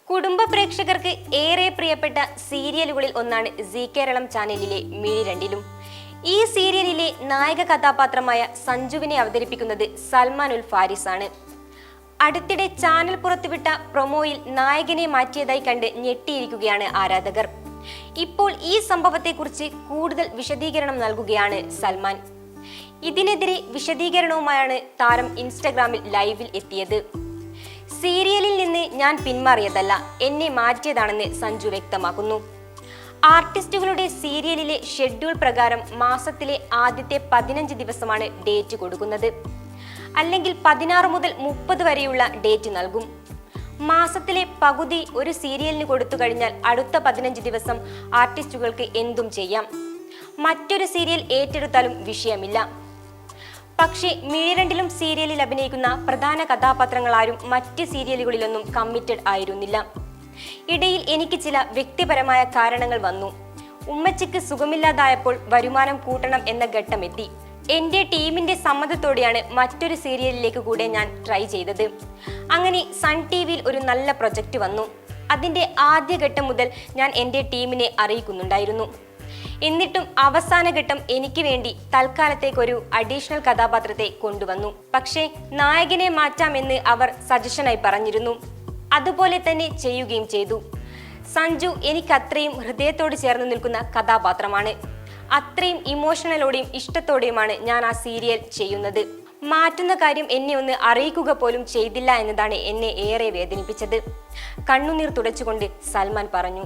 കുടുംബ പ്രേക്ഷകർക്ക് ഏറെ പ്രിയപ്പെട്ട സീരിയലുകളിൽ ഒന്നാണ് സീ കേരളം ചാനലിലെ മിഴിരണ്ടിലും. ഈ സീരിയലിലെ നായക കഥാപാത്രമായ സഞ്ജുവിനെ അവതരിപ്പിക്കുന്നത് സൽമാൻ ഉൽ ഫാരിസ് ആണ്. അടുത്തിടെ ചാനൽ പുറത്തുവിട്ട പ്രൊമോയിൽ നായകനെ മാറ്റിയതായി കണ്ട് ഞെട്ടിയിരിക്കുകയാണ് ആരാധകർ. ഇപ്പോൾ ഈ സംഭവത്തെക്കുറിച്ച് കൂടുതൽ വിശദീകരണം നൽകുകയാണ് സൽമാൻ. ഇതിനെതിരെ വിശദീകരണവുമായാണ് താരം ഇൻസ്റ്റഗ്രാമിൽ ലൈവിൽ എത്തിയത്. സീരിയലിൽ നിന്ന് ഞാൻ പിന്മാറിയതല്ല, എന്നെ മാറ്റിയതാണെന്ന് സഞ്ജു വ്യക്തമാക്കുന്നു. ആർട്ടിസ്റ്റുകളുടെ സീരിയലിലെ ഷെഡ്യൂൾ പ്രകാരം മാസത്തിലെ ആദ്യത്തെ 15 ദിവസമാണ് ഡേറ്റ് കൊടുക്കുന്നത്. അല്ലെങ്കിൽ 16 മുതൽ 30 വരെയുള്ള ഡേറ്റ് നൽകും. മാസത്തിലെ പകുതി ഒരു സീരിയലിന് കൊടുത്തു കഴിഞ്ഞാൽ അടുത്ത 15 ദിവസം ആർട്ടിസ്റ്റുകൾക്ക് എന്തും ചെയ്യാം. മറ്റൊരു സീരിയൽ ഏറ്റെടുത്താലും വിഷയമില്ല. പക്ഷേ മിഴിരണ്ടിലും സീരിയലിൽ അഭിനയിക്കുന്ന പ്രധാന കഥാപാത്രങ്ങളാരും മറ്റ് സീരിയലുകളിലൊന്നും കമ്മിറ്റഡ് ആയിരുന്നില്ല. ഇടയിൽ എനിക്ക് ചില വ്യക്തിപരമായ കാരണങ്ങൾ വന്നു. ഉമ്മച്ചിക്ക് സുഖമില്ലാതായപ്പോൾ വരുമാനം കൂട്ടണം എന്ന ഘട്ടമെത്തി. എൻ്റെ ടീമിന്റെ സമ്മതത്തോടെയാണ് മറ്റൊരു സീരിയലിലേക്ക് കൂടെ ഞാൻ ട്രൈ ചെയ്തത്. അങ്ങനെ സൺ ടിവിയിൽ ഒരു നല്ല പ്രൊജക്റ്റ് വന്നു. അതിൻ്റെ ആദ്യഘട്ടം മുതൽ ഞാൻ എൻ്റെ ടീമിനെ അറിയിക്കുന്നുണ്ടായിരുന്നു. എന്നിട്ടും അവസാന ഘട്ടം എനിക്ക് വേണ്ടി തൽക്കാലത്തേക്കൊരു അഡീഷണൽ കഥാപാത്രത്തെ കൊണ്ടുവന്നു. പക്ഷേ നായകനെ മാറ്റാമെന്ന് അവർ സജഷനായി പറഞ്ഞിരുന്നു. അതുപോലെ തന്നെ ചെയ്യുകയും ചെയ്തു. സഞ്ജു എനിക്ക് അത്രയും ഹൃദയത്തോട് ചേർന്ന് നിൽക്കുന്ന കഥാപാത്രമാണ്. അത്രയും ഇമോഷണലോടെയും ഇഷ്ടത്തോടെയുമാണ് ഞാൻ ആ സീരിയൽ ചെയ്യുന്നത്. മാറ്റുന്ന കാര്യം എന്നെ ഒന്ന് അറിയിക്കുക പോലും ചെയ്തില്ല എന്നതാണ് എന്നെ ഏറെ വേദനിപ്പിച്ചത്. കണ്ണുനീർ തുടച്ചുകൊണ്ട് സൽമാൻ പറഞ്ഞു.